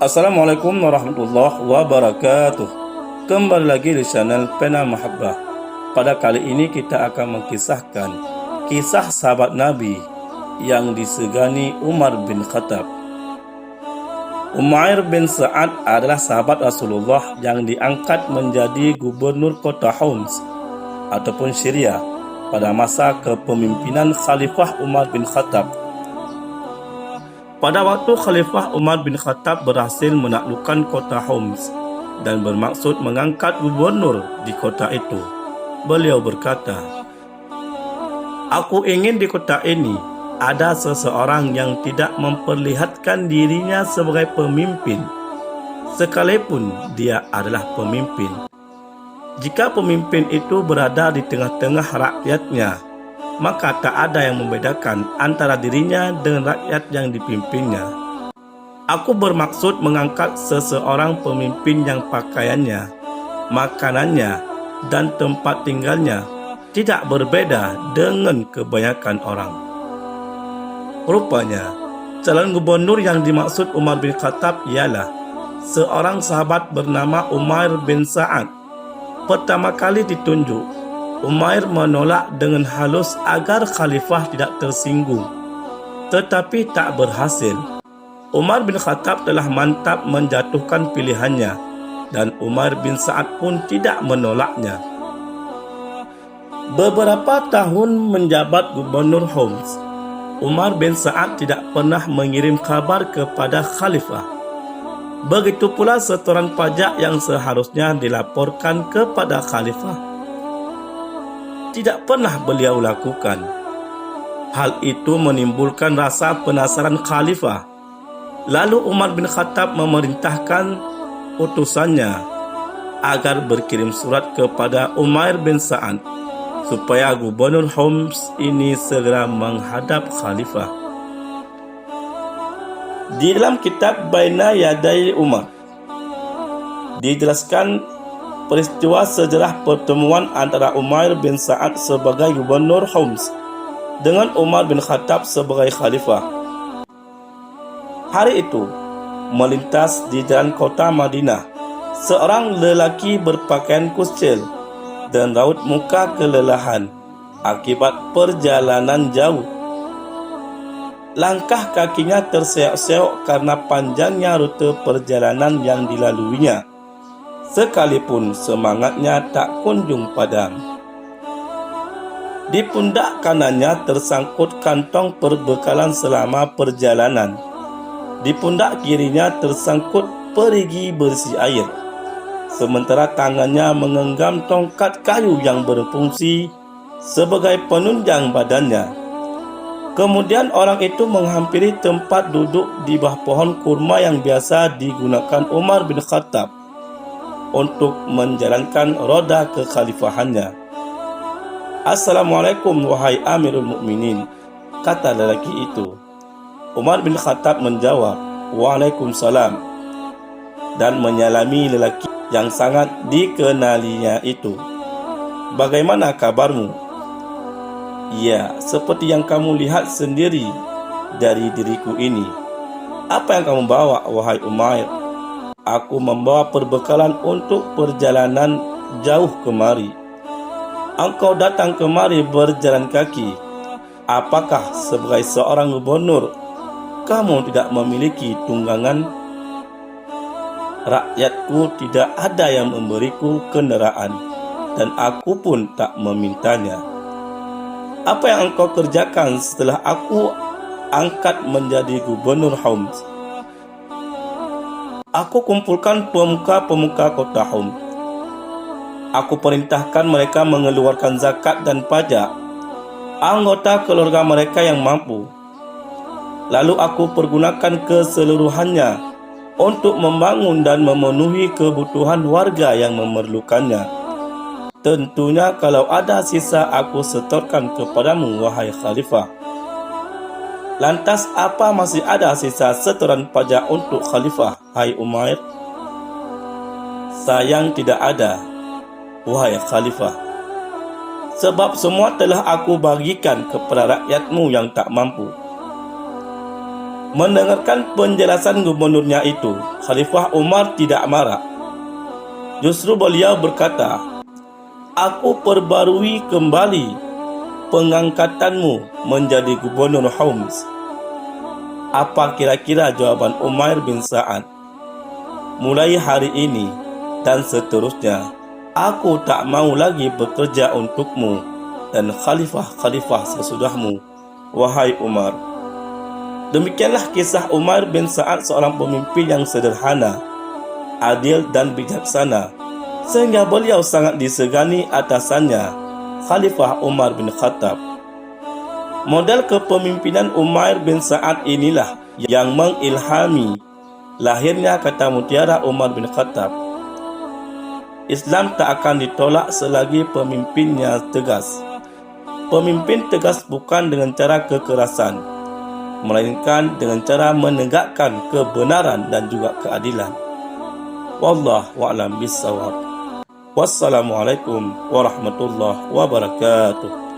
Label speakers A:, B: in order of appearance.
A: Assalamualaikum warahmatullahi wabarakatuh. Kembali lagi di channel Pena Mahabbah. Pada kali ini kita akan mengisahkan kisah sahabat Nabi yang disegani Umar bin Khattab. Umair bin Sa'ad adalah sahabat Rasulullah yang diangkat menjadi gubernur kota Homs ataupun Syria pada masa kepemimpinan Khalifah Umar bin Khattab. Pada waktu Khalifah Umar bin Khattab berhasil menaklukkan kota Homs dan bermaksud mengangkat gubernur di kota itu, beliau berkata, "Aku ingin di kota ini ada seseorang yang tidak memperlihatkan dirinya sebagai pemimpin, sekalipun dia adalah pemimpin. Jika pemimpin itu berada di tengah-tengah rakyatnya, maka tak ada yang membedakan antara dirinya dengan rakyat yang dipimpinnya. Aku bermaksud mengangkat seseorang pemimpin yang pakaiannya, makanannya, dan tempat tinggalnya tidak berbeda dengan kebanyakan orang." Rupanya, calon gubernur yang dimaksud Umar bin Khattab ialah seorang sahabat bernama Umair bin Sa'ad. Pertama kali ditunjuk, Umair menolak dengan halus agar khalifah tidak tersinggung, tetapi tak berhasil. Umar bin Khattab telah mantap menjatuhkan pilihannya dan Umair bin Sa'ad pun tidak menolaknya. Beberapa tahun menjabat gubernur Homs, Umar bin Sa'ad tidak pernah mengirim kabar kepada khalifah. Begitu pula setoran pajak yang seharusnya dilaporkan kepada khalifah tidak pernah beliau lakukan. Hal itu menimbulkan rasa penasaran khalifah. Lalu Umar bin Khattab memerintahkan utusannya agar berkirim surat kepada Umair bin Sa'ad supaya gubernur Homs ini segera menghadap khalifah. Di dalam kitab Baina Yaday Umar dijelaskan peristiwa sejarah pertemuan antara Umair bin Sa'ad sebagai gubernur Homs dengan Umar bin Khattab sebagai khalifah. Hari itu, melintas di jalan kota Madinah, seorang lelaki berpakaian kucil dan raut muka kelelahan akibat perjalanan jauh. Langkah kakinya terseok-seok karena panjangnya rute perjalanan yang dilaluinya, sekalipun semangatnya tak kunjung padam. Di pundak kanannya tersangkut kantong perbekalan selama perjalanan. Di pundak kirinya tersangkut perigi berisi air, sementara tangannya menggenggam tongkat kayu yang berfungsi sebagai penunjang badannya. Kemudian orang itu menghampiri tempat duduk di bawah pohon kurma yang biasa digunakan Umar bin Khattab untuk menjalankan roda kekhalifahannya. "Assalamualaikum wahai Amirul Mukminin," kata lelaki itu. Umar bin Khattab menjawab, "Waalaikumsalam," dan menyalami lelaki yang sangat dikenalinya itu. "Bagaimana kabarmu?" "Ya, seperti yang kamu lihat sendiri dari diriku ini." "Apa yang kamu bawa, wahai Umair?" "Aku membawa perbekalan untuk perjalanan jauh kemari." "Engkau datang kemari berjalan kaki. Apakah sebagai seorang gubernur kamu tidak memiliki tunggangan?" "Rakyatku tidak ada yang memberiku kenderaan dan aku pun tak memintanya." "Apa yang engkau kerjakan setelah aku angkat menjadi gubernur Homs?" "Aku kumpulkan pemuka-pemuka kota Homs. Aku perintahkan mereka mengeluarkan zakat dan pajak anggota keluarga mereka yang mampu. Lalu aku pergunakan keseluruhannya untuk membangun dan memenuhi kebutuhan warga yang memerlukannya. Tentunya kalau ada sisa aku setorkan kepadamu, wahai khalifah." "Lantas apa masih ada sisa setoran pajak untuk khalifah, hai Umair?" "Sayang tidak ada, wahai khalifah. Sebab semua telah aku bagikan kepada rakyatmu yang tak mampu." Mendengarkan penjelasan gubernurnya itu, Khalifah Umar tidak marah. Justru beliau berkata, "Aku perbarui kembali pengangkatanmu menjadi gubernur Homs." Apa kira-kira jawaban Umair bin Sa'ad? "Mulai hari ini dan seterusnya, aku tak mau lagi bekerja untukmu dan khalifah-khalifah sesudahmu, wahai Umar." Demikianlah kisah Umair bin Sa'ad, seorang pemimpin yang sederhana, adil dan bijaksana, sehingga beliau sangat disegani atasannya, Khalifah Umar bin Khattab. Model kepemimpinan Umair bin Sa'ad inilah yang mengilhami lahirnya kata mutiara Umar bin Khattab. Islam tak akan ditolak selagi pemimpinnya tegas. Pemimpin tegas bukan dengan cara kekerasan, melainkan dengan cara menegakkan kebenaran dan juga keadilan. Wallahu a'lam bissawab. Wassalamualaikum warahmatullahi wabarakatuh.